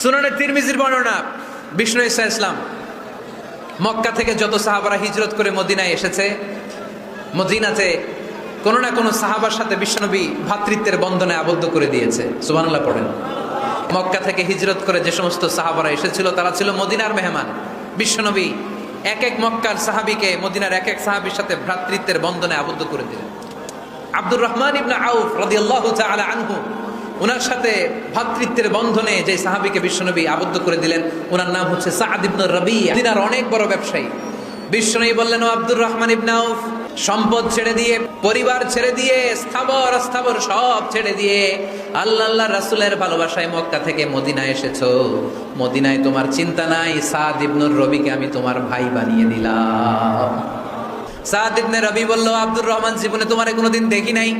সুনানে তিরমিজির বর্ণনা, বিষ্ণু ঈসা ইসলাম মক্কা থেকে যত সাহাবারা হিজরত করে মদিনায় এসেছে, মদিনাতে কোনো না কোনো সাহাবার সাথে বিশ্বনবী ভ্রাতৃত্বের বন্ধনে আবদ্ধ করে দিয়েছে। সুবহানাল্লাহ পড়েন। মক্কা থেকে হিজরত করে যে সমস্ত সাহাবারা এসেছিল তারা ছিল মদিনার মেহমান। বিশ্বনবী এক এক মক্কার সাহাবীকে মদিনার এক এক সাহাবীর সাথে ভ্রাতৃত্বের বন্ধনে আবদ্ধ করে দিলেন। আব্দুর রহমান ইবনে আউফ রাদিয়াল্লাহু তাআলা আনহু, ওনার সাথে ভ্রাতৃত্বের বন্ধনে যে সাহাবীকে বিশ্বনবী আবদ্ধ করে দিলেন, ওনার নাম হচ্ছে সাআদ ইবনে রাবিয়া। মদিনার অনেক বড় ব্যবসায়ী। বিশ্বনবী বললেন, ও আব্দুর রহমান ইবনে আউফ, সম্পদ ছেড়ে দিয়ে, পরিবার ছেড়ে দিয়ে, স্থাবর অস্থাবর সব ছেড়ে দিয়ে আল্লাহ রাসূলের ভালোবাসায় মক্কা থেকে মদিনায় এসেছো। মদিনায় তোমার চিন্তা নাই, সাআদ ইবনে রবিকে আমি তোমার ভাই বানিয়ে দিলাম। সাআদ ইবনে রবি বলল, আব্দুর রহমান, জীবনে তোমারে কোনোদিন দেখি নাই,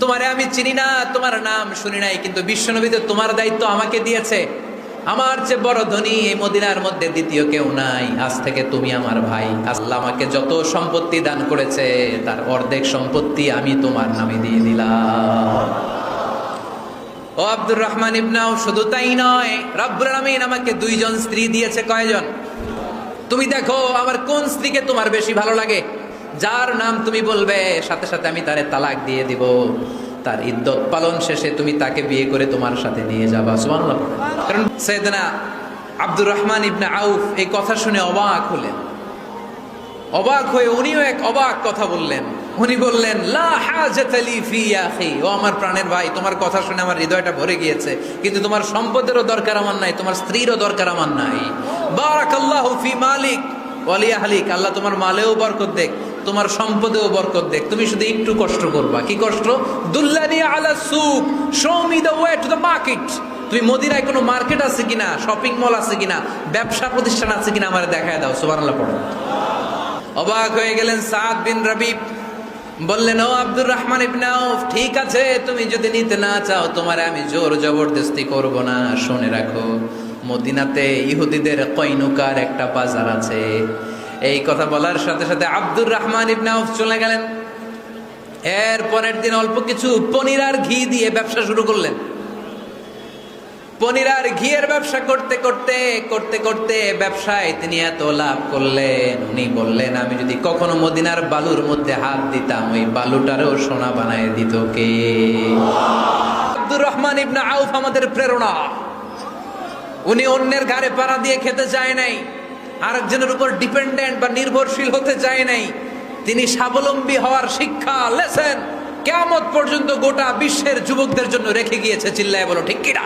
তোমারে আমি চিনি না, তোমার নাম শুনি নাই, কিন্তু বিশ্বনবী তো তোমার দায়িত্ব আমাকে দিয়েছে। আমার চেয়ে বড় ধনী এই মদিনার মধ্যে দ্বিতীয় কেউ নাই। আজ থেকে তুমি আমার ভাই। আল্লাহ আমাকে যত সম্পত্তি দান করেছে তার অর্ধেক সম্পত্তি আমি তোমার নামে দিয়ে দিলাম। ও আব্দুর রহমান ইবনে আউফ, শুধু তাই নয়, রব্বুল আলামিন আমাকে দুইজন স্ত্রী দিয়েছে। কয়জন? তুমি দেখো আমার কোন স্ত্রীকে তোমার বেশি ভালো লাগে, যার নাম তুমি বলবে সাথে সাথে আমি তারে তালাক দিয়ে দিব। তার ইদ্যত পালন শেষে তুমি তাকে বিয়ে করে তোমার সাথে নিয়ে যাবা। সুবহানাল্লাহ। কারণ সাইয়েদনা আব্দুর রহমান ইবনে আউফ এই কথা শুনে অবাক হলেন। অবাক হয়ে উনিও এক অবাক কথা বললেন। উনি বললেন, লা হাজাতা লি ফি ইয়া আখি, ও আমার প্রাণের ভাই, তোমার কথা শুনে আমার হৃদয়টা ভরে গিয়েছে, কিন্তু তোমার সম্পদেরও দরকার আমার নাই, তোমার স্ত্রীরও দরকার আমার নাই। বারাকাল্লাহু ফি মালিক ওয়া লি আহলিক, আল্লাহ তোমার মালেও বরকত দেখ, তোমার সম্পদেও বরকত দেখ। তুমি শুধু একটু কষ্ট করবা। কি কষ্ট? দুল্লানি আলা সুক, show me the way to the market. তুমি মদিনায় কোনো মার্কেট আছে কিনা, শপিং মল আছে কিনা, ব্যবসা প্রতিষ্ঠান আছে কিনা আমারে দেখায় দাও। সুবহানাল্লাহ পড়ো। অবাক হয়ে গেলেন সাআদ বিন রাবি। বললেন, ও আব্দুর রহমান ইবনে আউফ, ঠিক আছে, তুমি যদি নিতে না চাও তোমারে আমি জোর জবরদস্তি করব না। শুনে রাখো, মদিনাতে ইহুদিদের কয়নুকার একটা বাজার আছে। এই কথা বলার সাথে সাথে আব্দুর রহমান ইবনে আউফ চলে গেলেন। এর পরের দিন অল্প কিছু পনির আর ঘি দিয়ে ব্যবসা শুরু করলেন। পনির আর ঘিয়ের ব্যবসা করতে করতে করতে করতে ব্যবসায় তিনি এত লাভ করলেন, উনি বললেন, আমি যদি কখনো মদিনার বালুর মধ্যে হাত দিতাম ওই বালুটারও সোনা বানায় দিত কে? আব্দুর রহমান ইবনে আউফ আমাদের প্রেরণা। উনি অন্যের ঘাড়ে পাড়া দিয়ে খেতে চায় নাই, আরেকজনের উপর ডিপেন্ডেন্ট বা নির্ভরশীল হতে চায় নাই। তিনি স্বাবলম্বী হওয়ার শিক্ষা, লেসেন কিয়ামত পর্যন্ত গোটা বিশ্বের যুবকদের জন্য রেখে গিয়েছে। চিল্লায় বলো ঠিক কিনা?